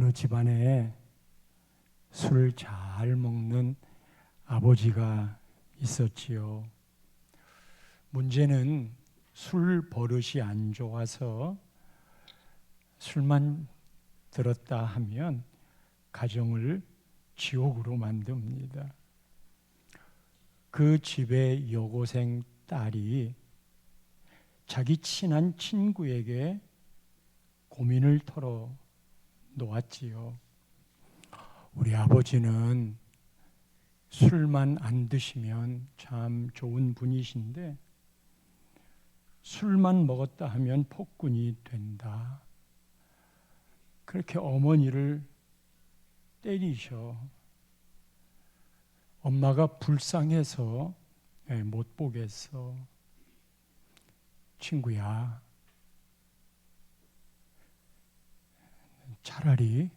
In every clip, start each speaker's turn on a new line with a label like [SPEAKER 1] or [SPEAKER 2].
[SPEAKER 1] 어느 집안에 술을 잘 먹는 아버지가 있었지요. 문제는 술 버릇이 안 좋아서 술만 들었다 하면 가정을 지옥으로 만듭니다. 그 집의 여고생 딸이 자기 친한 친구에게 고민을 털어 놓았지요. 우리 아버지는 술만 안 드시면 참 좋은 분이신데 술만 먹었다 하면 폭군이 된다. 그렇게 어머니를 때리셔. 엄마가 불쌍해서 못 보겠어. 친구야, 차라리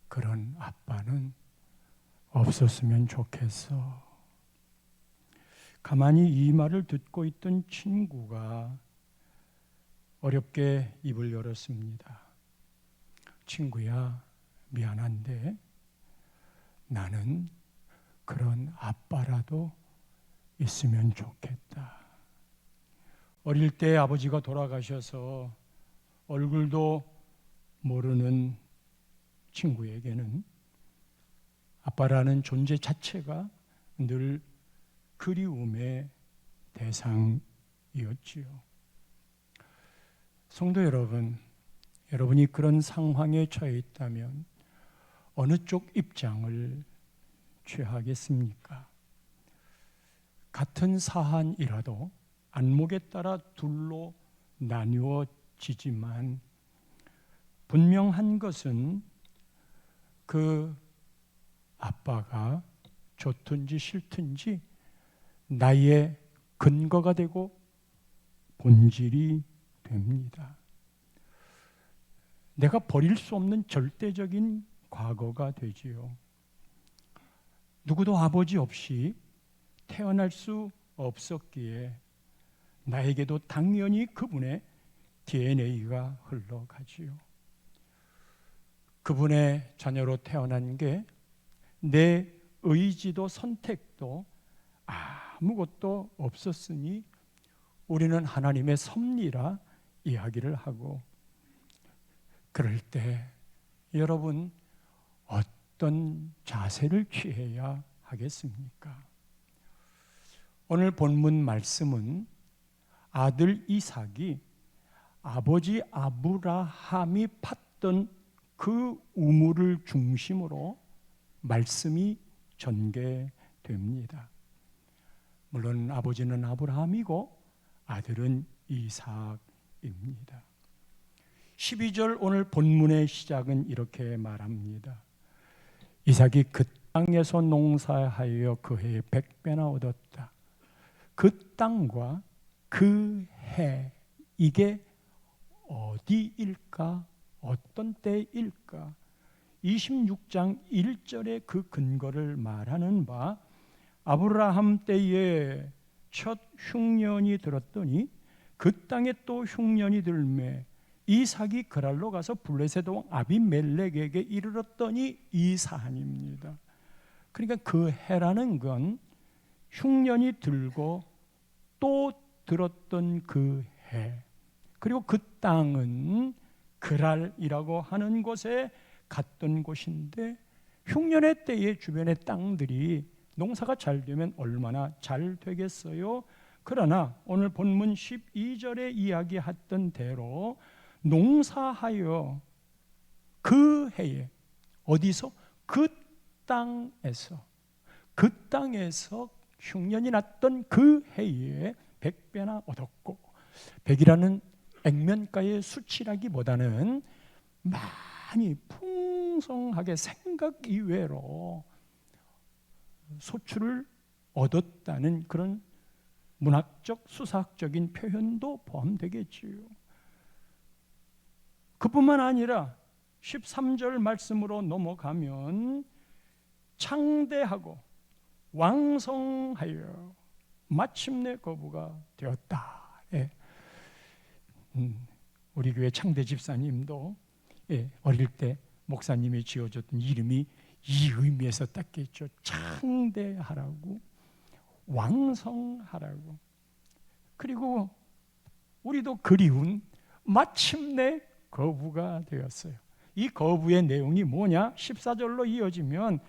[SPEAKER 1] 그런 아빠는 없었으면 좋겠어. 가만히 이 말을 듣고 있던 친구가 어렵게 입을 열었습니다. 친구야, 미안한데 나는 그런 아빠라도 있으면 좋겠다. 어릴 때 아버지가 돌아가셔서 얼굴도 모르는 친구에게는 아빠라는 존재 자체가 늘 그리움의 대상이었지요. 성도 여러분, 여러분이 그런 상황에 처해 있다면 어느 쪽 입장을 취하겠습니까? 같은 사안이라도 안목에 따라 둘로 나뉘어지지만 분명한 것은 그 아빠가 좋든지 싫든지 나의 근거가 되고 본질이 됩니다. 내가 버릴 수 없는 절대적인 과거가 되지요. 누구도 아버지 없이 태어날 수 없었기에 나에게도 당연히 그분의 DNA가 흘러가지요. 그분의 자녀로 태어난 게 내 의지도 선택도 아무것도 없었으니 우리는 하나님의 섭리라 이야기를 하고, 그럴 때 여러분 어떤 자세를 취해야 하겠습니까? 오늘 본문 말씀은 아들 이삭이 아버지 아브라함이 팠던 그 우물을 중심으로 말씀이 전개됩니다. 물론 아버지는 아브라함이고 아들은 이삭입니다. 12절 오늘 본문의 시작은 이렇게 말합니다. 이삭이 그 땅에서 농사하여 그 해에 100배나 얻었다. 그 땅과 그 해, 이게 어디일까? 어떤 때일까? 26장 1절의 그 근거를 말하는 바, 아브라함 때에 첫 흉년이 들었더니 그 땅에 또 흉년이 들매 이삭이 그랄로 가서 블레셋 왕 아비멜렉에게 이르렀더니 이 사안입니다. 그러니까 그 해라는 건 흉년이 들고 또 들었던 그 해, 그리고 그 땅은 그랄이라고 하는 곳에 갔던 곳인데, 흉년의 때에 주변의 땅들이 농사가 잘 되면 얼마나 잘 되겠어요? 그러나 오늘 본문 12절에 이야기했던 대로 농사하여 그 해에 어디서? 그 땅에서 흉년이 났던 그 해에 100배나 얻었고, 100이라는 액면가의 수치라기보다는 많이 풍성하게 생각 이외로 소출을 얻었다는 그런 문학적 수사학적인 표현도 포함되겠지요. 그뿐만 아니라 13절 말씀으로 넘어가면 창대하고 왕성하여 마침내 거부가 되었다. 우리 교회 창대 집사님도 어릴 때 목사님이 지어줬던 이름이 이 의미에서 땄겠죠. 창대하라고, 왕성하라고. 그리고 우리도 그리운 마침내 거부가 되었어요. 이 거부의 내용이 뭐냐? 14절로 이어지면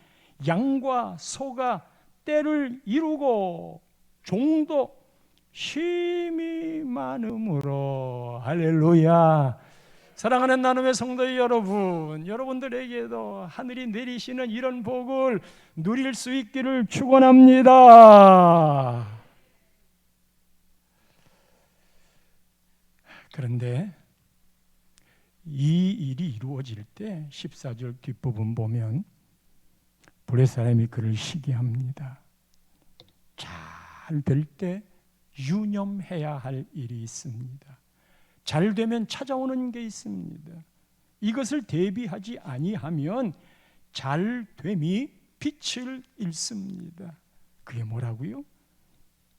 [SPEAKER 1] 양과 소가 때를 이루고 종도 쉼이 많음으로. 할렐루야. 사랑하는 나눔의 성도 여러분, 여러분들에게도 하늘이 내리시는 이런 복을 누릴 수 있기를 축원합니다. 그런데 이 일이 이루어질 때 14절 뒷부분 보면 불의 사람이 그를 시기합니다. 잘 될 때 유념해야 할 일이 있습니다. 잘 되면 찾아오는 게 있습니다. 이것을 대비하지 아니하면 잘됨이 빛을 잃습니다. 그게 뭐라고요?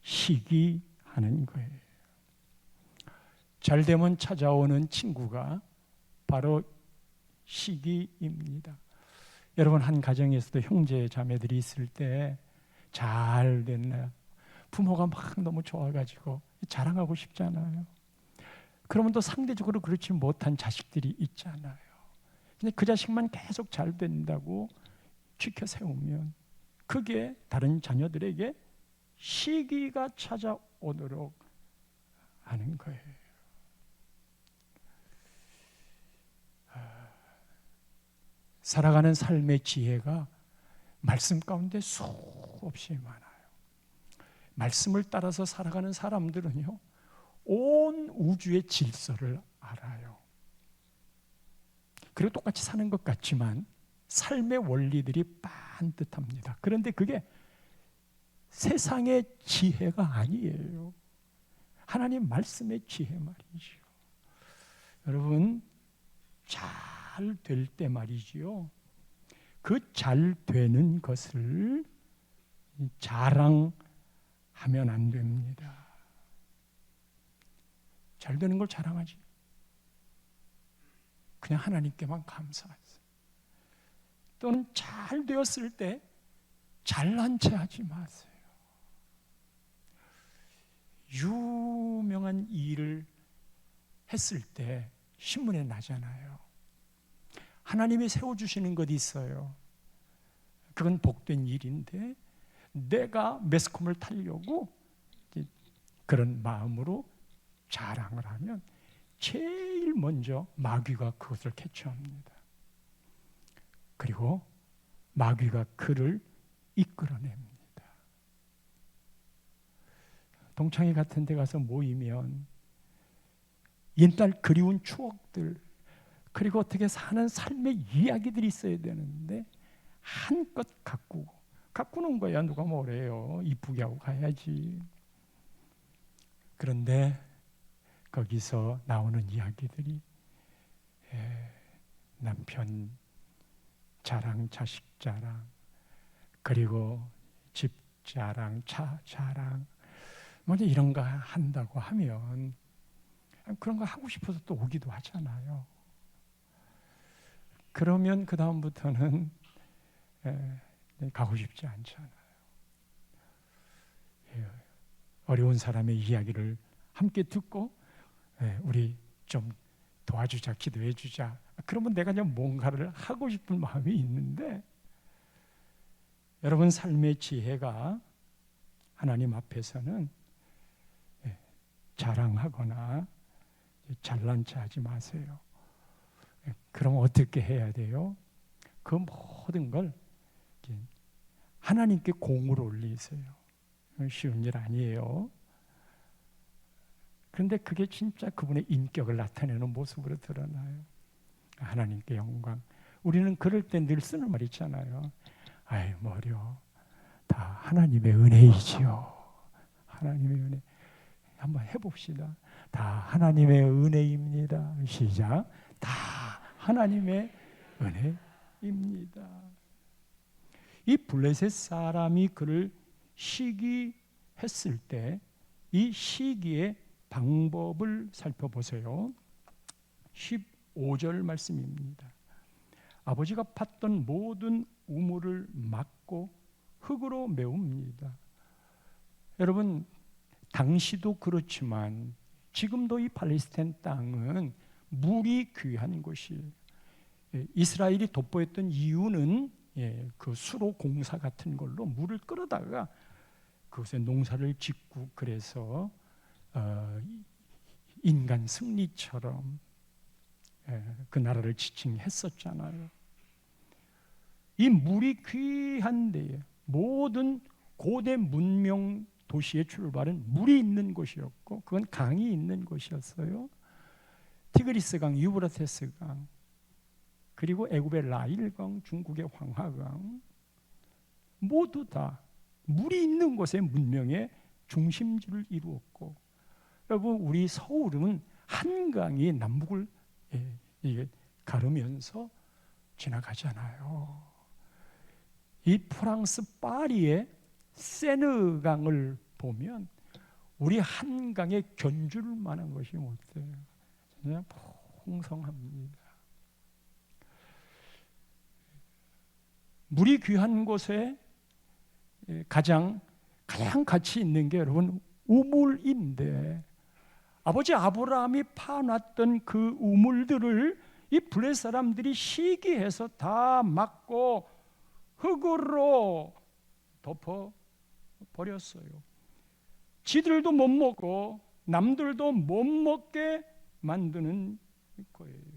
[SPEAKER 1] 시기하는 거예요. 잘되면 찾아오는 친구가 바로 시기입니다. 여러분, 한 가정에서도 형제 자매들이 있을 때 잘 됐나요? 부모가 막 너무 좋아가지고 자랑하고 싶잖아요. 그러면 또 상대적으로 그렇지 못한 자식들이 있잖아요. 근데 그 자식만 계속 잘 된다고 지켜 세우면 그게 다른 자녀들에게 시기가 찾아오도록 하는 거예요. 살아가는 삶의 지혜가 말씀 가운데 수없이 많아요. 말씀을 따라서 살아가는 사람들은요, 온 우주의 질서를 알아요. 그리고 똑같이 사는 것 같지만 삶의 원리들이 반듯합니다. 그런데 그게 세상의 지혜가 아니에요. 하나님 말씀의 지혜 말이죠. 여러분, 잘 될 때 말이지요, 그 잘 되는 것을 자랑하면 안 됩니다. 잘 되는 걸 자랑하지. 그냥 하나님께만 감사하세요. 또는 잘 되었을 때 잘난 체 하지 마세요. 유명한 일을 했을 때 신문에 나잖아요. 하나님이 세워주시는 것 있어요. 그건 복된 일인데 내가 매스컴을 타려고 그런 마음으로 자랑을 하면 제일 먼저 마귀가 그것을 캐치합니다. 그리고 마귀가 그를 이끌어냅니다. 동창회 같은 데 가서 모이면 옛날 그리운 추억들, 그리고 어떻게 사는 삶의 이야기들이 있어야 되는데 한껏 가꾸는 거야. 누가 뭐래요. 이쁘게 하고 가야지. 그런데 거기서 나오는 이야기들이 남편 자랑, 자식 자랑, 그리고 집 자랑, 차 자랑, 먼저 이런 거 한다고 하면 그런 거 하고 싶어서 또 오기도 하잖아요. 그러면 그 다음부터는 가고 싶지 않잖아요. 어려운 사람의 이야기를 함께 듣고 우리 좀 도와주자, 기도해 주자. 그러면 내가 그냥 뭔가를 하고 싶은 마음이 있는데, 여러분 삶의 지혜가 하나님 앞에서는 자랑하거나 잘난 체 하지 마세요. 그럼 어떻게 해야 돼요? 그 모든 걸 하나님께 공으로 올리세요. 쉬운 일 아니에요. 그런데 그게 진짜 그분의 인격을 나타내는 모습으로 드러나요. 하나님께 영광. 우리는 그럴 때 늘 쓰는 말 있잖아요. 아이, 뭐 어려워. 다 하나님의 은혜이지요. 하나님의 은혜. 한번 해봅시다. 다 하나님의 은혜입니다. 시작. 다 하나님의 은혜입니다. 이 블레셋 사람이 그를 시기했을 때 이 시기의 방법을 살펴보세요. 15절 말씀입니다. 아버지가 팠던 모든 우물을 막고 흙으로 메웁니다. 여러분, 당시도 그렇지만 지금도 이 팔레스타인 땅은 물이 귀한 곳이에요. 이스라엘이 돋보였던 이유는 그 수로 공사 같은 걸로 물을 끌어다가 그것에 농사를 짓고, 그래서 인간 승리처럼 그 나라를 지칭했었잖아요. 이 물이 귀한 데에 모든 고대 문명 도시의 출발은 물이 있는 곳이었고, 그건 강이 있는 곳이었어요. 티그리스 강, 유브라테스 강, 그리고 애굽의 나일강, 중국의 황하강, 모두 다 물이 있는 곳에 문명의 중심지를 이루었고, 여러분, 우리 서울은 한강이 남북을 가르면서 지나가잖아요. 이 프랑스 파리의 세느강을 보면 우리 한강에 견줄 만한 것이 못 돼요. 그냥 풍성합니다. 물이 귀한 곳에 가장 가치 있는 게 여러분 우물인데, 아버지 아브라함이 파놨던 그 우물들을 이 블레 사람들이 시기해서 다 막고 흙으로 덮어 버렸어요. 지들도 못 먹고 남들도 못 먹게 만드는 거예요.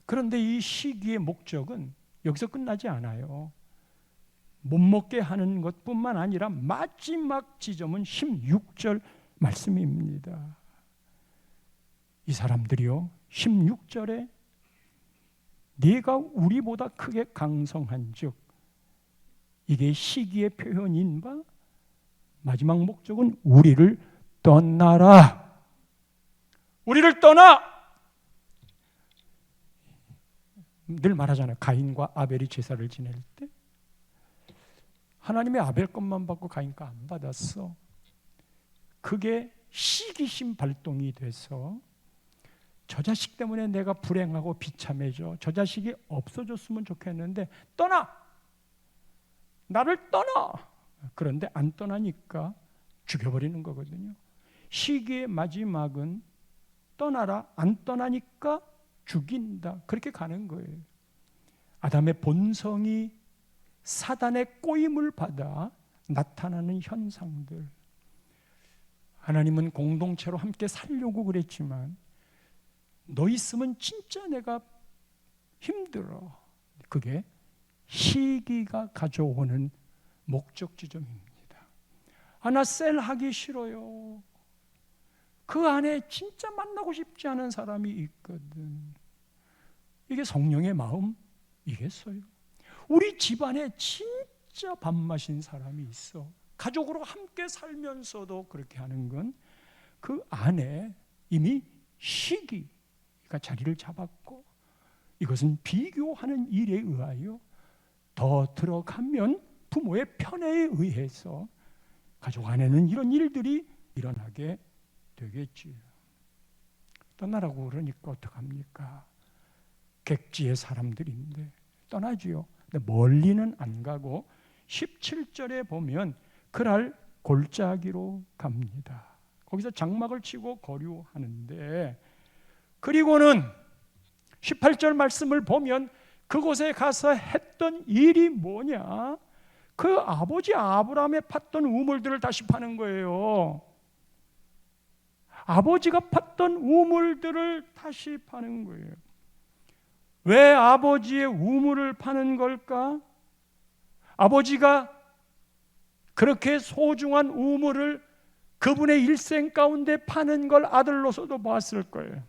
[SPEAKER 1] 그런데 이 시기의 목적은 여기서 끝나지 않아요. 못 먹게 하는 것뿐만 아니라 마지막 지점은 16절 말씀입니다. 이 사람들이요, 16절에 네가 우리보다 크게 강성한즉, 이게 시기의 표현인 바 마지막 목적은 우리를 떠나라. 우리를 떠나. 늘 말하잖아요. 가인과 아벨이 제사를 지낼 때 하나님의 아벨 것만 받고 가인 거 안 받았어. 그게 시기심 발동이 돼서 저 자식 때문에 내가 불행하고 비참해져. 저 자식이 없어졌으면 좋겠는데 떠나. 나를 떠나. 그런데 안 떠나니까 죽여버리는 거거든요. 시기의 마지막은 떠나라. 안 떠나니까 죽인다. 그렇게 가는 거예요. 아담의 본성이 사단의 꼬임을 받아 나타나는 현상들. 하나님은 공동체로 함께 살려고 그랬지만 너 있으면 진짜 내가 힘들어. 그게 시기가 가져오는 목적 지점입니다. 나 셀 하기 싫어요. 그 안에 진짜 만나고 싶지 않은 사람이 있거든. 이게 성령의 마음이겠어요? 우리 집안에 진짜 밥맛인 사람이 있어. 가족으로 함께 살면서도 그렇게 하는 건 그 안에 이미 시기가 자리를 잡았고, 이것은 비교하는 일에 의하여 더 들어가면 부모의 편애에 의해서 가족 안에는 이런 일들이 일어나게 되겠지요. 떠나라고 그러니까 어떡합니까? 객지의 사람들인데 떠나지요. 근데 멀리는 안 가고 17절에 보면 그날 골짜기로 갑니다. 거기서 장막을 치고 거류하는데, 그리고는 18절 말씀을 보면 그곳에 가서 했던 일이 뭐냐? 그 아버지 아브라함의 팠던 우물들을 다시 파는 거예요. 아버지가 팠던 우물들을 다시 파는 거예요. 왜 아버지의 우물을 파는 걸까? 아버지가 그렇게 소중한 우물을 그분의 일생 가운데 파는 걸 아들로서도 봤을 거예요.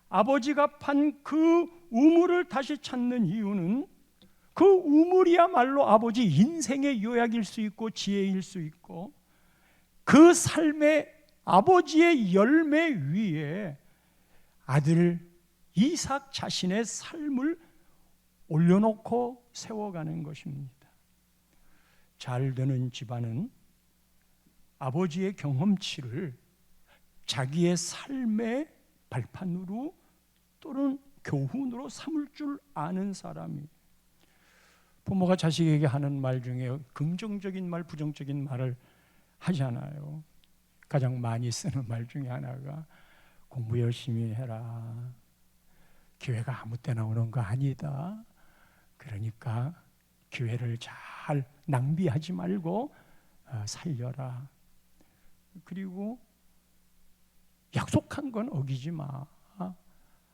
[SPEAKER 1] 아버지가 판 그 우물을 다시 찾는 이유는 그 우물이야말로 아버지 인생의 요약일 수 있고 지혜일 수 있고, 그 삶의 아버지의 열매 위에 아들 이삭 자신의 삶을 올려놓고 세워가는 것입니다. 잘 되는 집안은 아버지의 경험치를 자기의 삶의 발판으로 또는 교훈으로 삼을 줄 아는 사람이, 부모가 자식에게 하는 말 중에 긍정적인 말, 부정적인 말을 하잖아요. 가장 많이 쓰는 말 중에 하나가 공부 열심히 해라. 기회가 아무 때나 오는 거 아니다. 그러니까 기회를 잘 낭비하지 말고 살려라. 그리고 약속한 건 어기지 마.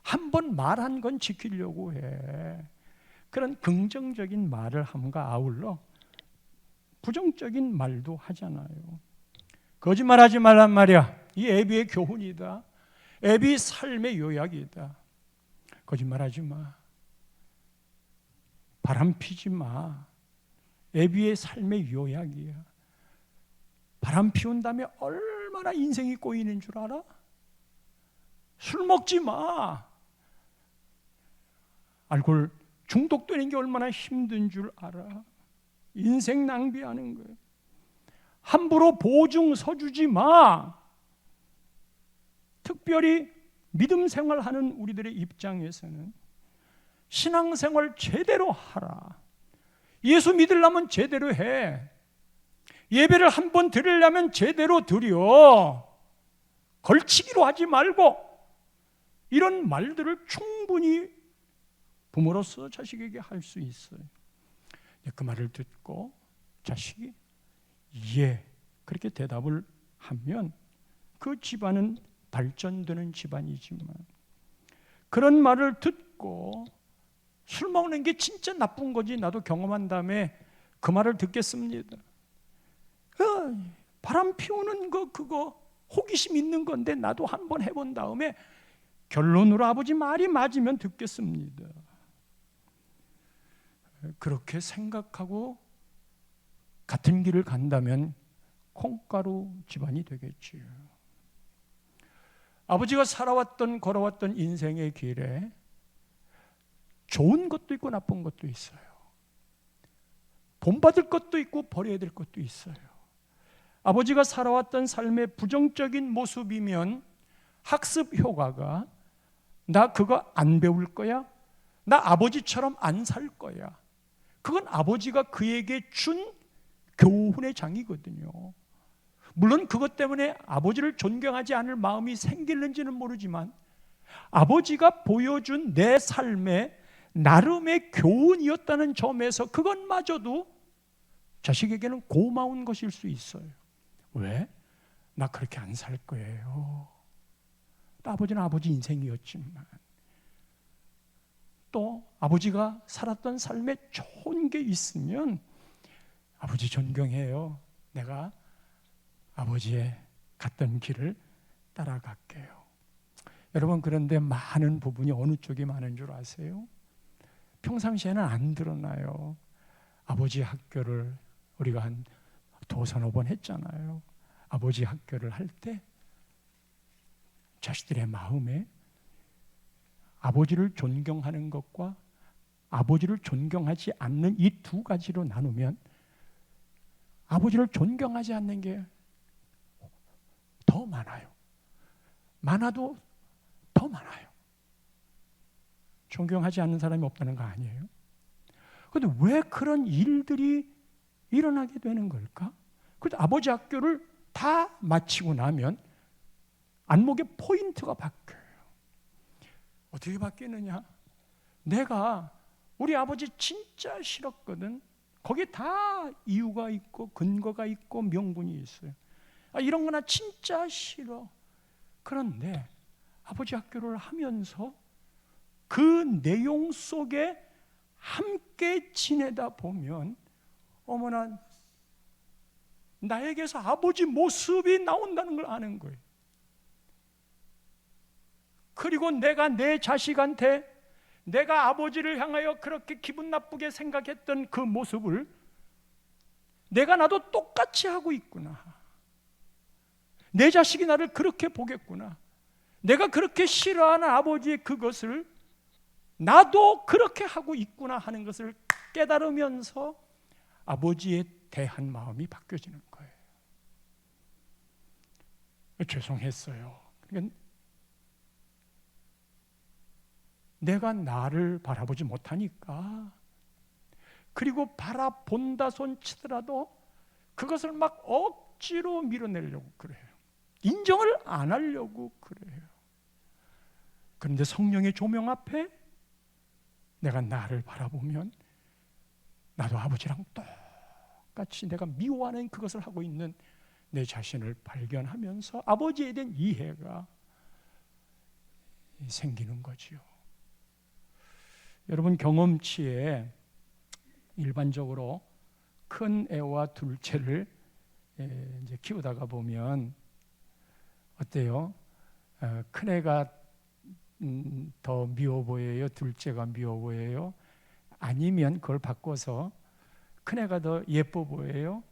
[SPEAKER 1] 한 번 말한 건 지키려고 해. 그런 긍정적인 말을 함과 아울러 부정적인 말도 하잖아요. 거짓말하지 말란 말이야. 이 애비의 교훈이다. 애비 삶의 요약이다. 거짓말하지 마. 바람 피지 마. 애비의 삶의 요약이야. 바람 피운 다음에 얼마나 인생이 꼬이는 줄 알아? 술 먹지 마. 알코올 중독되는 게 얼마나 힘든 줄 알아? 인생 낭비하는 거예요. 함부로 보증 서주지 마. 특별히 믿음 생활하는 우리들의 입장에서는 신앙생활 제대로 하라. 예수 믿으려면 제대로 해. 예배를 한 번 드리려면 제대로 드려. 걸치기로 하지 말고. 이런 말들을 충분히 부모로서 자식에게 할 수 있어요. 그 말을 듣고 자식이 예, 그렇게 대답을 하면 그 집안은 발전되는 집안이지만, 그런 말을 듣고 술 먹는 게 진짜 나쁜 거지 나도 경험한 다음에 그 말을 듣겠습니다. 바람 피우는 거 그거 호기심 있는 건데 나도 한번 해본 다음에 결론으로 아버지 말이 맞으면 듣겠습니다. 그렇게 생각하고 같은 길을 간다면 콩가루 집안이 되겠지요. 아버지가 살아왔던 걸어왔던 인생의 길에 좋은 것도 있고 나쁜 것도 있어요. 본받을 것도 있고 버려야 될 것도 있어요. 아버지가 살아왔던 삶의 부정적인 모습이면 학습 효과가 나 그거 안 배울 거야? 나 아버지처럼 안 살 거야. 그건 아버지가 그에게 준 교훈의 장이거든요. 물론 그것 때문에 아버지를 존경하지 않을 마음이 생길는지는 모르지만 아버지가 보여준 내 삶의 나름의 교훈이었다는 점에서 그것마저도 자식에게는 고마운 것일 수 있어요. 왜? 나 그렇게 안 살 거예요. 또 아버지는 아버지 인생이었지만 또 아버지가 살았던 삶에 좋은 게 있으면 아버지 존경해요. 내가 아버지의 갔던 길을 따라갈게요. 여러분, 그런데 많은 부분이 어느 쪽이 많은 줄 아세요? 평상시에는 안 드러나요. 아버지 학교를 우리가 한 서너 번 했잖아요. 아버지 학교를 할 때 자식들의 마음에 아버지를 존경하는 것과 아버지를 존경하지 않는 이 두 가지로 나누면 아버지를 존경하지 않는 게 더 많아요. 많아도 더 많아요. 존경하지 않는 사람이 없다는 거 아니에요? 그런데 왜 그런 일들이 일어나게 되는 걸까? 그래서 아버지 학교를 다 마치고 나면 안목의 포인트가 바뀌어요. 어떻게 바뀌느냐? 내가 우리 아버지 진짜 싫었거든. 거기에 다 이유가 있고 근거가 있고 명분이 있어요. 이런 거나 진짜 싫어. 그런데 아버지 학교를 하면서 그 내용 속에 함께 지내다 보면 어머나 나에게서 아버지 모습이 나온다는 걸 아는 거예요. 그리고 내가 내 자식한테 내가 아버지를 향하여 그렇게 기분 나쁘게 생각했던 그 모습을 내가 나도 똑같이 하고 있구나. 내 자식이 나를 그렇게 보겠구나. 내가 그렇게 싫어하는 아버지의 그것을 나도 그렇게 하고 있구나 하는 것을 깨달으면서 아버지에 대한 마음이 바뀌어지는 거예요. 죄송했어요. 그러니까 내가 나를 바라보지 못하니까, 그리고 바라본다 손 치더라도 그것을 막 억지로 밀어내려고 그래요. 인정을 안 하려고 그래요. 그런데 성령의 조명 앞에 내가 나를 바라보면 나도 아버지랑 똑같이 내가 미워하는 그것을 하고 있는 내 자신을 발견하면서 아버지에 대한 이해가 생기는 거지요. 여러분, 경험치에 일반적으로 큰 애와 둘째를 이제 키우다가 보면 어때요? 큰 애가 더 미워 보여요? 둘째가 미워 보여요? 아니면 그걸 바꿔서 큰 애가 더 예뻐 보여요?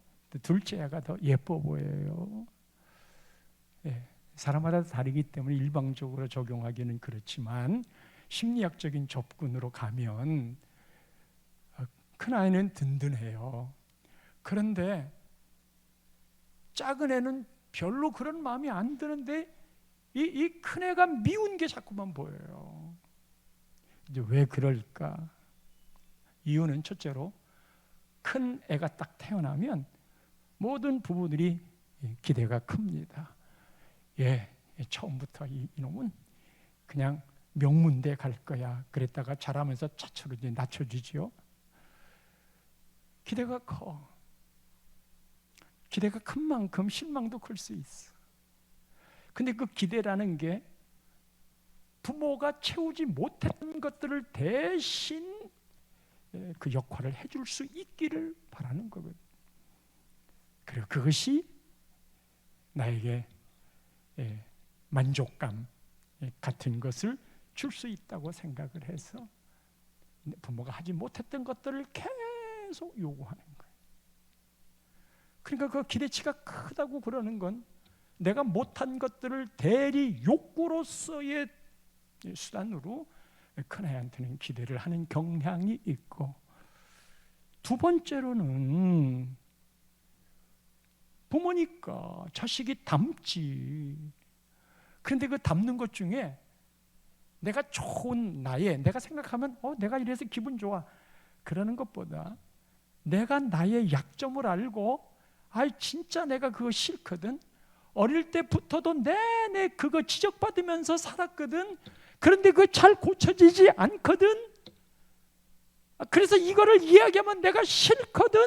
[SPEAKER 1] 둘째 애가 더 예뻐 보여요? 사람마다 다르기 때문에 일방적으로 적용하기는 그렇지만 심리학적인 접근으로 가면 큰 아이는 든든해요. 그런데 작은 애는 별로 그런 마음이 안 드는데 이 큰 애가 미운 게 자꾸만 보여요. 이제 왜 그럴까? 이유는 첫째로 큰 애가 딱 태어나면 모든 부부들이 기대가 큽니다. 처음부터 이놈은 그냥 명문대 갈 거야. 그랬다가 자라면서 차츰 이제 낮춰지지요. 기대가 커. 기대가 큰 만큼 실망도 클 수 있어. 근데 그 기대라는 게 부모가 채우지 못했던 것들을 대신 그 역할을 해줄 수 있기를 바라는 거거든요. 그리고 그것이 나에게 만족감 같은 것을 줄 수 있다고 생각을 해서 부모가 하지 못했던 것들을 계속 요구하는 거예요. 그러니까 그 기대치가 크다고 그러는 건 내가 못한 것들을 대리 욕구로서의 수단으로 큰아이한테는 기대를 하는 경향이 있고, 두 번째로는 부모니까 자식이 닮지. 그런데 그 닮는 것 중에 내가 좋은 나의, 내가 생각하면 내가 이래서 기분 좋아 그러는 것보다 내가 나의 약점을 알고 진짜 내가 그거 싫거든, 어릴 때부터도 내내 그거 지적받으면서 살았거든, 그런데 그거 잘 고쳐지지 않거든, 그래서 이거를 이야기하면 내가 싫거든.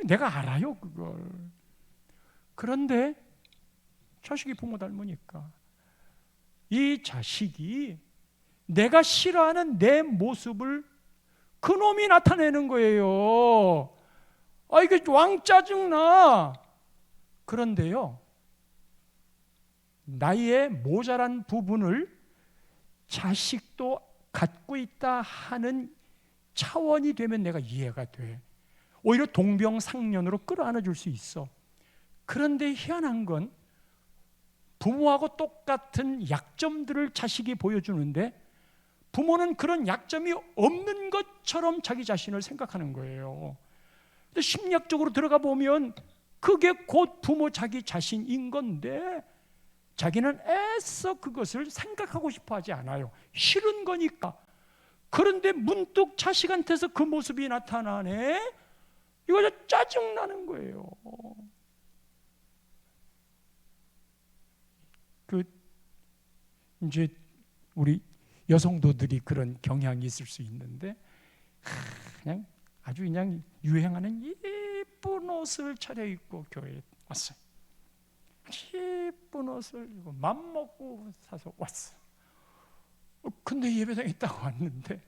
[SPEAKER 1] 내가 알아요 그걸. 그런데 자식이 부모 닮으니까 이 자식이 내가 싫어하는 내 모습을 그놈이 나타내는 거예요. 이거 왕 짜증나. 그런데요, 나의 모자란 부분을 자식도 갖고 있다 하는 차원이 되면 내가 이해가 돼. 오히려 동병상련으로 끌어안아 줄 수 있어. 그런데 희한한 건 부모하고 똑같은 약점들을 자식이 보여주는데 부모는 그런 약점이 없는 것처럼 자기 자신을 생각하는 거예요. 근데 심리학적으로 들어가 보면 그게 곧 부모 자기 자신인 건데 자기는 애써 그것을 생각하고 싶어 하지 않아요. 싫은 거니까. 그런데 문득 자식한테서 그 모습이 나타나네? 이거 짜증나는 거예요. 이제 우리 여성도들이 그런 경향이 있을 수 있는데, 그냥 아주 그냥 유행하는 예쁜 옷을 차려입고 교회에 왔어요. 예쁜 옷을 맘먹고 사서 왔어. 근데 예배당에 딱 왔는데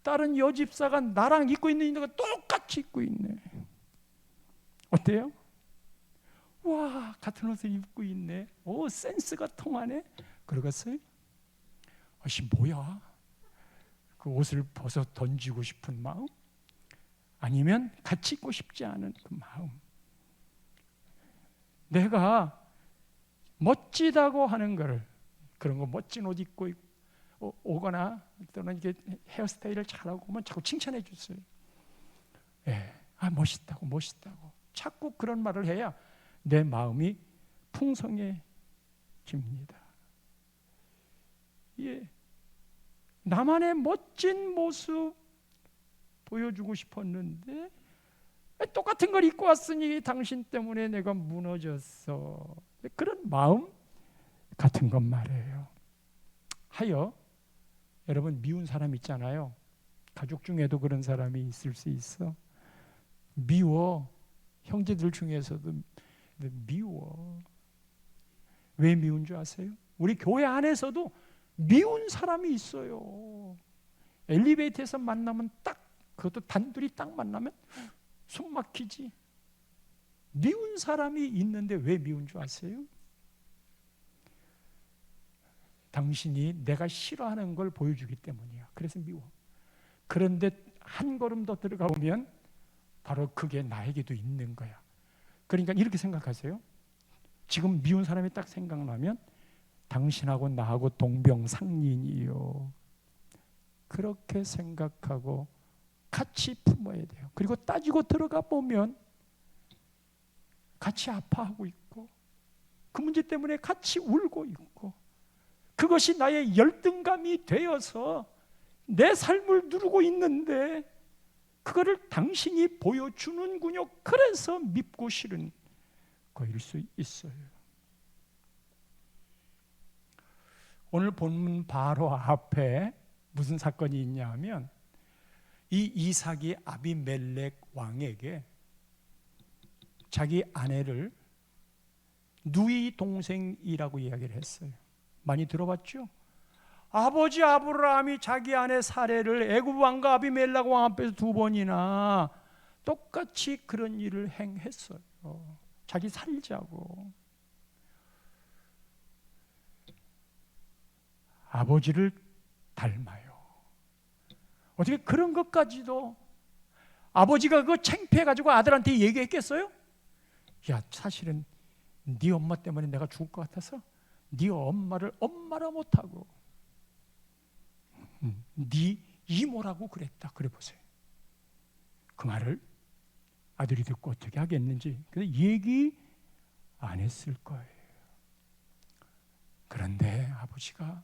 [SPEAKER 1] 다른 여집사가 나랑 입고 있는 거 똑같이 입고 있네. 어때요? 와, 같은 옷을 입고 있네. 센스가 통하네. 그러겠어요? 뭐야? 그 옷을 벗어 던지고 싶은 마음? 아니면 같이 입고 싶지 않은 그 마음? 내가 멋지다고 하는 거를, 그런 거 멋진 옷 입고 오거나 또는 이게 헤어스타일을 잘하고 오면 자꾸 칭찬해 주세요. 멋있다고 자꾸 그런 말을 해야 내 마음이 풍성해집니다. 예, 나만의 멋진 모습 보여주고 싶었는데 똑같은 걸 입고 왔으니 당신 때문에 내가 무너졌어. 그런 마음 같은 것 말이에요. 하여 여러분, 미운 사람 있잖아요. 가족 중에도 그런 사람이 있을 수 있어. 미워. 형제들 중에서도 미워. 왜 미운 줄 아세요? 우리 교회 안에서도 미운 사람이 있어요. 엘리베이터에서 만나면 그것도 단둘이 딱 만나면 숨 막히지. 미운 사람이 있는데 왜 미운 줄 아세요? 당신이 내가 싫어하는 걸 보여주기 때문이야. 그래서 미워. 그런데 한 걸음 더 들어가 보면 바로 그게 나에게도 있는 거야. 그러니까 이렇게 생각하세요. 지금 미운 사람이 딱 생각나면 당신하고 나하고 동병상련이요. 그렇게 생각하고 같이 품어야 돼요. 그리고 따지고 들어가 보면 같이 아파하고 있고 그 문제 때문에 같이 울고 있고 그것이 나의 열등감이 되어서 내 삶을 누르고 있는데 그거를 당신이 보여주는군요. 그래서 밉고 싫은 거일 수 있어요. 오늘 본문 바로 앞에 무슨 사건이 있냐면 이 이삭이 아비멜렉 왕에게 자기 아내를 누이 동생이라고 이야기를 했어요. 많이 들어봤죠? 아버지 아브라함이 자기 아내 사레를 애굽 왕과 아비멜렉 왕 앞에서 2번이나 똑같이 그런 일을 행했어요. 자기 살자고. 아버지를 닮아요. 어떻게 그런 것까지도 아버지가 그거 창피해가지고 아들한테 얘기했겠어요? 야, 사실은 네 엄마 때문에 내가 죽을 것 같아서 네 엄마를 엄마라 못하고 네 이모라고 그랬다. 그래 보세요. 그 말을 아들이 듣고 어떻게 하겠는지. 근데 얘기 안 했을 거예요. 그런데 아버지가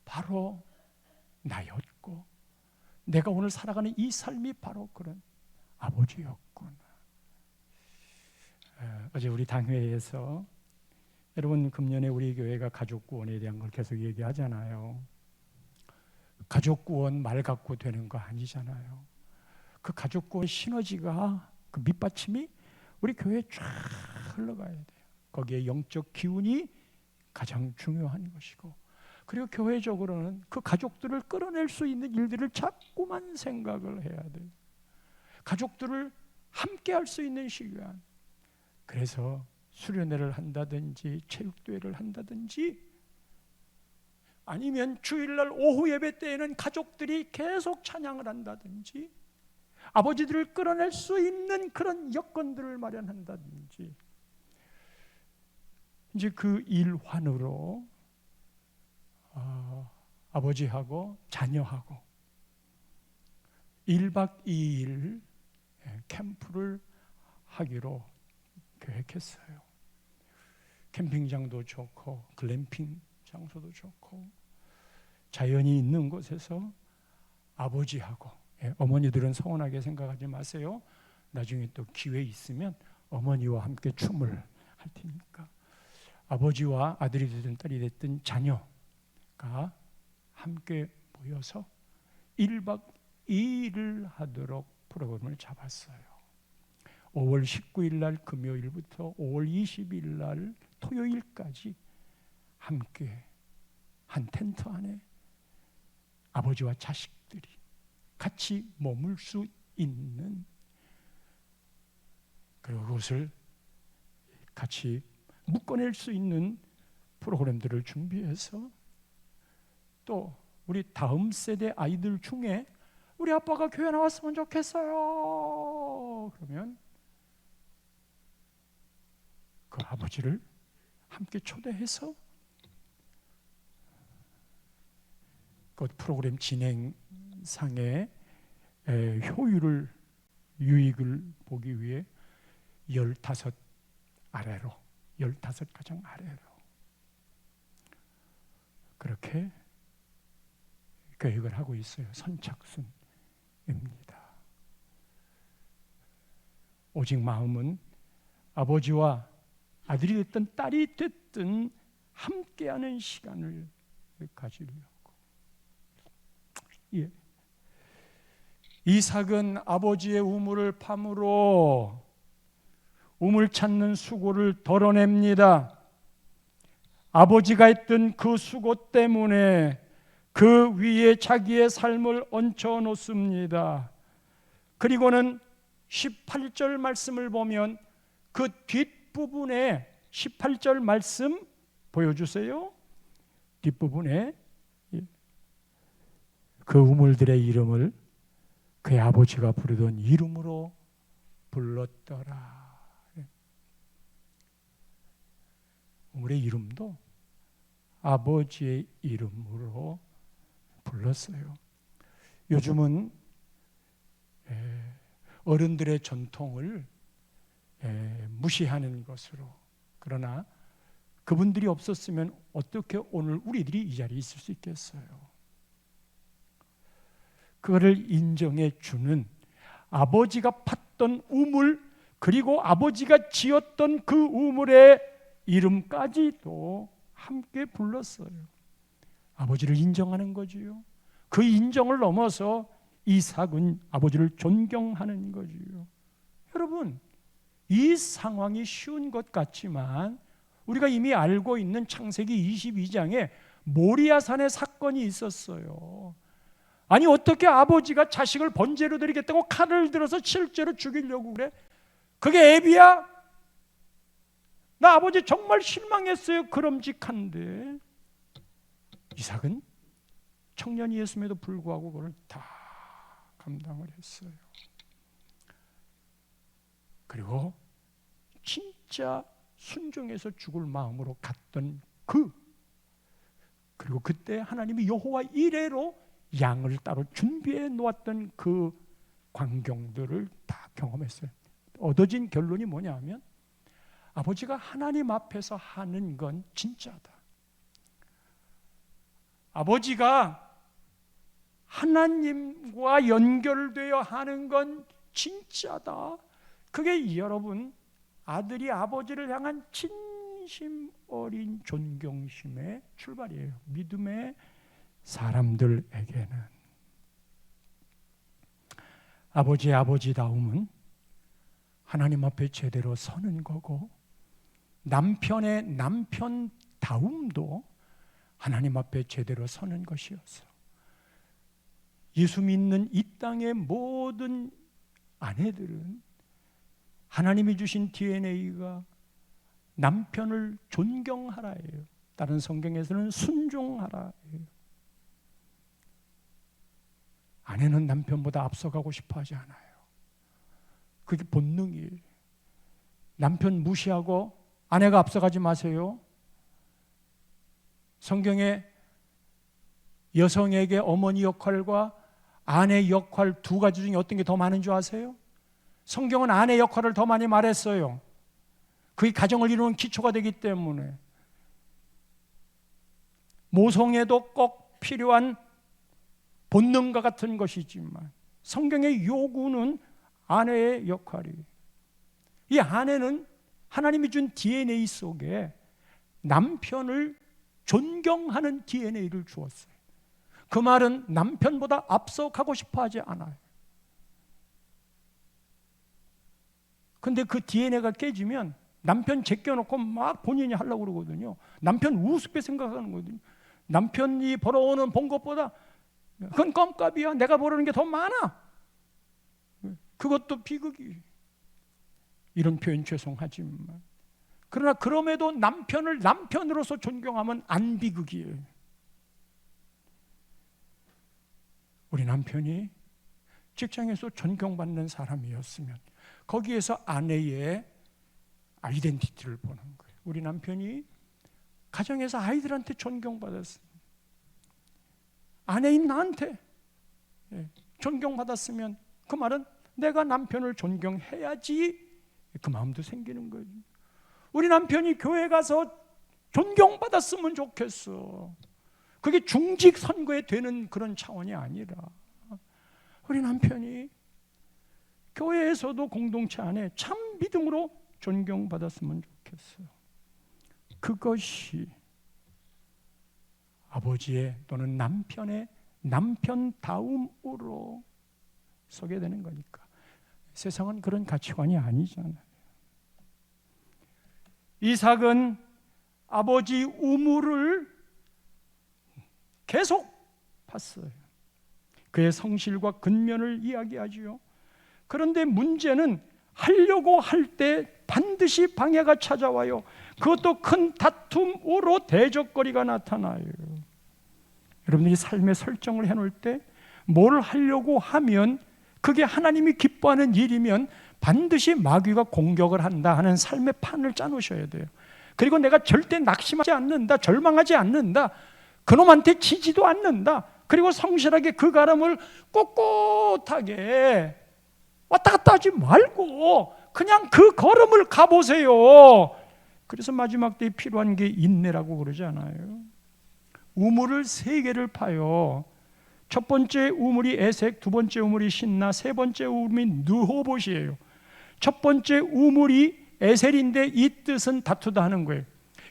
[SPEAKER 1] 바로 나였고 내가 오늘 살아가는 이 삶이 바로 그런 아버지였구나. 어제 우리 당회에서 여러분 금년에 우리 교회가 가족구원에 대한 걸 계속 얘기하잖아요. 가족구원 말 갖고 되는 거 아니잖아요. 그 가족구원 시너지가 그 밑받침이 우리 교회에 쫙 흘러가야 돼요. 거기에 영적 기운이 가장 중요한 것이고 그리고 교회적으로는 그 가족들을 끌어낼 수 있는 일들을 자꾸만 생각을 해야 돼요. 가족들을 함께 할 수 있는 시간. 그래서 수련회를 한다든지 체육대회를 한다든지 아니면 주일날 오후 예배 때에는 가족들이 계속 찬양을 한다든지 아버지들을 끌어낼 수 있는 그런 여건들을 마련한다든지 이제 그 일환으로 아버지하고 자녀하고 1박 2일 캠프를 하기로 계획했어요. 캠핑장도 좋고 글램핑 장소도 좋고 자연이 있는 곳에서 아버지하고 어머니들은 서운하게 생각하지 마세요. 나중에 또 기회 있으면 어머니와 함께 춤을 할 테니까 아버지와 아들이 되든 딸이 됐든 자녀가 함께 모여서 1박 2일을 하도록 프로그램을 잡았어요. 5월 19일 날 금요일부터 5월 20일 날 토요일까지 함께 한 텐트 안에 아버지와 자식들이 같이 머물 수 있는 그것을 같이 묶어낼 수 있는 프로그램들을 준비해서 또 우리 다음 세대 아이들 중에 우리 아빠가 교회 나왔으면 좋겠어요. 그러면 그 아버지를 함께 초대해서 그 프로그램 진행상의 효율을 유익을 보기 위해 15 아래로 15가정 아래로 그렇게 교육을 하고 있어요. 선착순입니다. 오직 마음은 아버지와 아들이 됐든 딸이 됐든 함께하는 시간을 가지려고. 예. 이삭은 아버지의 우물을 파므로 우물 찾는 수고를 덜어냅니다. 아버지가 했던 그 수고 때문에 그 위에 자기의 삶을 얹혀 놓습니다. 그리고는 18절 말씀을 보면 그 뒷부분에 18절 말씀 보여주세요. 뒷부분에 그 우물들의 이름을 그의 아버지가 부르던 이름으로 불렀더라. 우물의 이름도 아버지의 이름으로 불렀어요. 요즘은 어른들의 전통을 무시하는 것으로, 그러나 그분들이 없었으면 어떻게 오늘 우리들이 이 자리에 있을 수 있겠어요? 그거를 인정해 주는 아버지가 팠던 우물, 그리고 아버지가 지었던 그 우물의 이름까지도 함께 불렀어요. 아버지를 인정하는 거지요. 그 인정을 넘어서 이삭은 아버지를 존경하는 거지요. 여러분, 이 상황이 쉬운 것 같지만 우리가 이미 알고 있는 창세기 22장에 모리아산의 사건이 있었어요. 아니, 어떻게 아버지가 자식을 번제로 드리겠다고 칼을 들어서 실제로 죽이려고 그래? 그게 애비야? 나 아버지 정말 실망했어요. 그럼직한데 이삭은 청년이었음에도 불구하고 그걸 다 감당을 했어요. 그리고 진짜 순종해서 죽을 마음으로 갔던 그리고 그때 하나님이 여호와 이레로 양을 따로 준비해 놓았던 그 광경들을 다 경험했어요. 얻어진 결론이 뭐냐 하면 아버지가 하나님 앞에서 하는 건 진짜다. 아버지가 하나님과 연결되어 하는 건 진짜다. 그게 여러분, 아들이 아버지를 향한 진심 어린 존경심의 출발이에요. 믿음의 사람들에게는 아버지의 아버지다움은 하나님 앞에 제대로 서는 거고, 남편의 남편다움도 하나님 앞에 제대로 서는 것이었어. 예수 믿는 이 땅의 모든 아내들은 하나님이 주신 DNA가 남편을 존경하라예요. 다른 성경에서는 순종하라예요. 아내는 남편보다 앞서가고 싶어 하지 않아요. 그게 본능이에요. 남편 무시하고 아내가 앞서가지 마세요. 성경에 여성에게 어머니 역할과 아내 역할 두 가지 중에 어떤 게 더 많은 줄 아세요? 성경은 아내 역할을 더 많이 말했어요. 그게 가정을 이루는 기초가 되기 때문에. 모성애도 꼭 필요한 본능과 같은 것이지만 성경의 요구는 아내의 역할이에요. 이 아내는 하나님이 준 DNA 속에 남편을 존경하는 DNA를 주었어요. 그 말은 남편보다 앞서가고 싶어 하지 않아요. 근데 그 DNA가 깨지면 남편 제껴놓고 막 본인이 하려고 그러거든요. 남편 우습게 생각하는 거거든요. 남편이 벌어오는 본 것보다 그건 껌값이야. 내가 벌어오는 게 더 많아. 그것도 비극이. 이런 표현 죄송하지만, 그러나 그럼에도 남편을 남편으로서 존경하면 안 비극이에요. 우리 남편이 직장에서 존경받는 사람이었으면 거기에서 아내의 아이덴티티를 보는 거예요. 우리 남편이 가정에서 아이들한테 존경받았으면, 아내인 나한테 존경받았으면 그 말은 내가 남편을 존경해야지, 그 마음도 생기는 거예요. 우리 남편이 교회 가서 존경받았으면 좋겠어. 그게 중직 선거에 되는 그런 차원이 아니라 우리 남편이 교회에서도 공동체 안에 참 믿음으로 존경받았으면 좋겠어요. 그것이 아버지의 또는 남편의 남편다움으로 서게 되는 거니까. 세상은 그런 가치관이 아니잖아요. 이삭은 아버지 우물을 계속 봤어요. 그의 성실과 근면을 이야기하지요. 그런데 문제는 하려고 할 때 반드시 방해가 찾아와요. 그것도 큰 다툼으로 대적거리가 나타나요. 여러분들이 삶의 설정을 해놓을 때 뭘 하려고 하면 그게 하나님이 기뻐하는 일이면 반드시 마귀가 공격을 한다 하는 삶의 판을 짜놓으셔야 돼요. 그리고 내가 절대 낙심하지 않는다, 절망하지 않는다, 그놈한테 지지도 않는다, 그리고 성실하게 그 가름을 꼿꼿하게 왔다 갔다 하지 말고 그냥 그 걸음을 가보세요. 그래서 마지막 때에 필요한 게 인내라고 그러잖아요. 우물을 3개를 파요. 첫 번째 우물이 에색, 두 번째 우물이 신나, 세 번째 우물이 느호봇이에요. 첫 번째 우물이 에셀인데 이 뜻은 다투다 하는 거예요.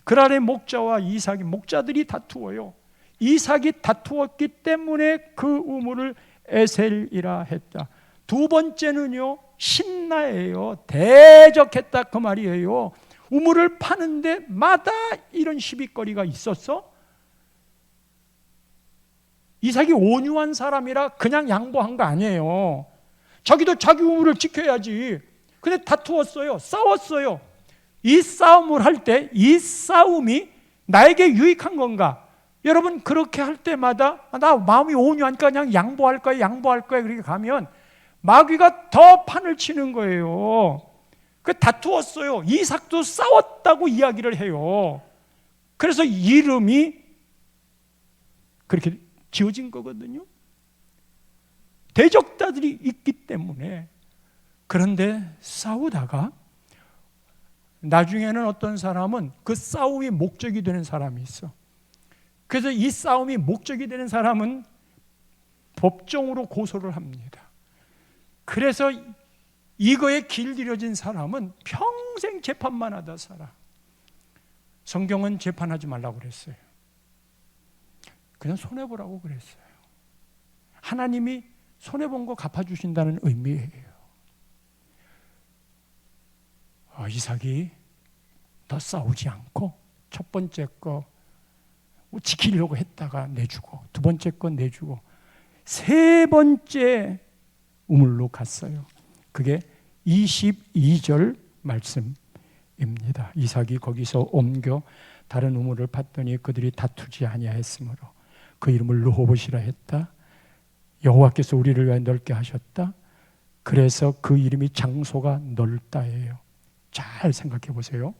[SPEAKER 1] 그랄의 목자와 이삭이, 목자들이 다투어요. 이삭이 다투었기 때문에 그 우물을 에셀이라 했다. 두 번째는요, 신나예요. 대적했다 그 말이에요. 우물을 파는데 마다 이런 시비거리가 있었어? 이삭이 온유한 사람이라 그냥 양보한 거 아니에요. 자기도 자기 우물을 지켜야지. 근데 다투었어요. 싸웠어요. 이 싸움을 할 때 이 싸움이 나에게 유익한 건가? 여러분 그렇게 할 때마다 나 마음이 온유하니까 그냥 양보할 거야 그렇게 가면 마귀가 더 판을 치는 거예요. 그 다투었어요. 이삭도 싸웠다고 이야기를 해요. 그래서 이름이 그렇게 지어진 거거든요. 대적자들이 있기 때문에. 그런데 싸우다가 나중에는 어떤 사람은 그 싸움이 목적이 되는 사람이 있어. 그래서 이 싸움이 목적이 되는 사람은 법정으로 고소를 합니다. 그래서 이거에 길들여진 사람은 평생 재판만 하다 살아. 성경은 재판하지 말라고 그랬어요. 그냥 손해보라고 그랬어요. 하나님이 손해본 거 갚아주신다는 의미예요. 이삭이 더 싸우지 않고 첫 번째 거 지키려고 했다가 내주고, 두 번째 거 내주고, 세 번째 우물로 갔어요. 그게 22절 말씀입니다. 이삭이 거기서 옮겨 다른 우물을 봤더니 그들이 다투지 아니하였으므로 그 이름을 르호봇이라 했다. 여호와께서 우리를 위하여 넓게 하셨다. 그래서 그 이름이 장소가 넓다예요. 잘 생각해 보세요.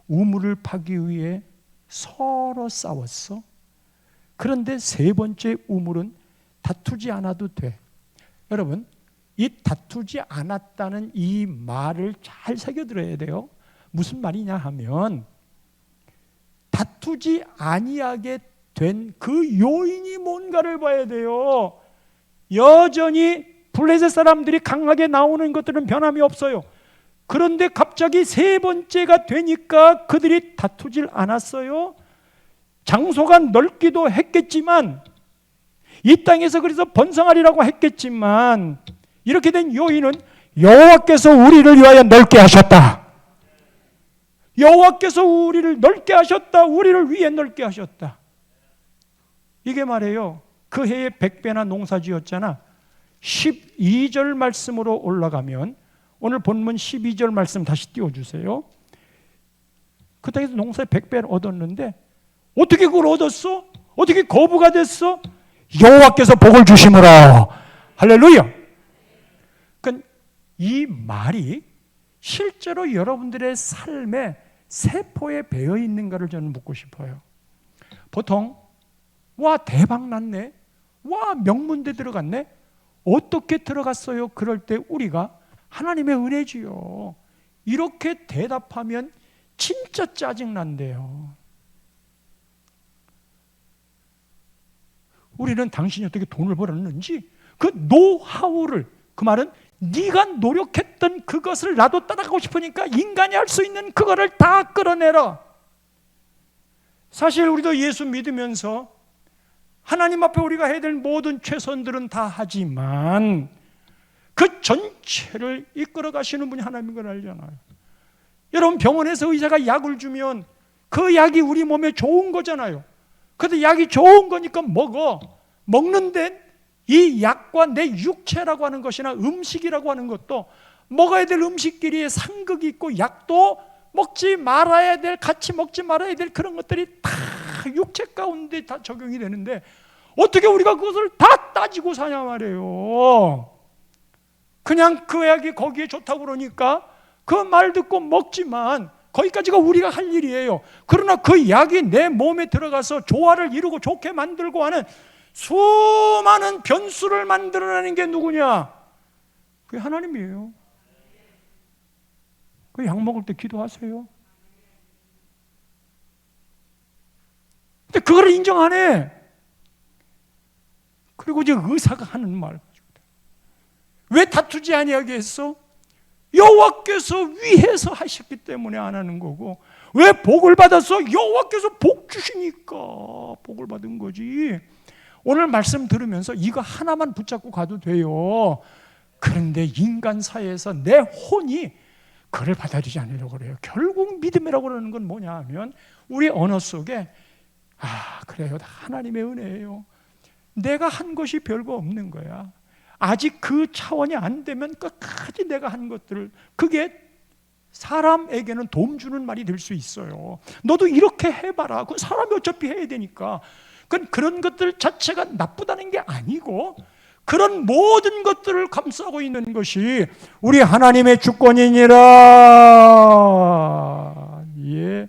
[SPEAKER 1] 우물을 파기 위해 서로 싸웠어. 그런데 세 번째 우물은 다투지 않아도 돼. 여러분, 이 다투지 않았다는 이 말을 잘 새겨들어야 돼요. 무슨 말이냐 하면 다투지 아니하게 된 그 요인이 뭔가를 봐야 돼요. 여전히 블레셋 사람들이 강하게 나오는 것들은 변함이 없어요. 그런데 갑자기 세 번째가 되니까 그들이 다투질 않았어요. 장소가 넓기도 했겠지만 이 땅에서 그래서 번성하리라고 했겠지만 이렇게 된 요인은 여호와께서 우리를 위하여 넓게 하셨다. 여호와께서 우리를 넓게 하셨다. 우리를 위해 넓게 하셨다. 이게 말이에요. 그 해에 100배나 농사 지었잖아. 12절 말씀으로 올라가면 오늘 본문 12절 말씀 다시 띄워주세요. 그 땅에서 농사에 100배를 얻었는데 어떻게 그걸 얻었어? 어떻게 거부가 됐어? 여호와께서 복을 주심으로. 할렐루야. 그러니까 이 말이 실제로 여러분들의 삶의 세포에 배어 있는가를 저는 묻고 싶어요. 보통 와 대박 났네, 와 명문대 들어갔네, 어떻게 들어갔어요? 그럴 때 우리가 하나님의 은혜지요 이렇게 대답하면 진짜 짜증난대요. 우리는 당신이 어떻게 돈을 벌었는지 그 노하우를, 그 말은 네가 노력했던 그것을 나도 따라가고 싶으니까 인간이 할 수 있는 그거를 다 끌어내라. 사실 우리도 예수 믿으면서 하나님 앞에 우리가 해야 될 모든 최선들은 다 하지만 그 전체를 이끌어 가시는 분이 하나님인 걸 알잖아요. 여러분, 병원에서 의사가 약을 주면 그 약이 우리 몸에 좋은 거잖아요. 근데 약이 좋은 거니까 먹는데 이 약과 내 육체라고 하는 것이나 음식이라고 하는 것도 먹어야 될 음식끼리의 상극이 있고, 약도 먹지 말아야 될, 같이 먹지 말아야 될 그런 것들이 다 육체 가운데 다 적용이 되는데 어떻게 우리가 그것을 다 따지고 사냐 말이에요. 그냥 그 약이 거기에 좋다고 그러니까 그 말 듣고 먹지만 거기까지가 우리가 할 일이에요. 그러나 그 약이 내 몸에 들어가서 조화를 이루고 좋게 만들고 하는 수많은 변수를 만들어내는 게 누구냐? 그게 하나님이에요. 그 약 먹을 때 기도하세요. 근데 그거를 인정 안 해. 그리고 이제 의사가 하는 말, 왜 다투지 아니하게 했어? 여호와께서 위해서 하셨기 때문에 안 하는 거고, 왜 복을 받았어? 여호와께서 복 주시니까 복을 받은 거지. 오늘 말씀 들으면서 이거 하나만 붙잡고 가도 돼요. 그런데 인간 사회에서 내 혼이 그를 받아들이지 않으려고 그래요. 결국 믿음이라고 그러는 건 뭐냐 하면 우리 언어 속에 그래요, 다 하나님의 은혜예요. 내가 한 것이 별거 없는 거야. 아직 그 차원이 안 되면 끝까지 내가 한 것들을, 그게 사람에게는 도움 주는 말이 될 수 있어요. 너도 이렇게 해봐라. 그 사람이 어차피 해야 되니까. 그런 것들 자체가 나쁘다는 게 아니고, 그런 모든 것들을 감싸고 있는 것이 우리 하나님의 주권이니라. 예.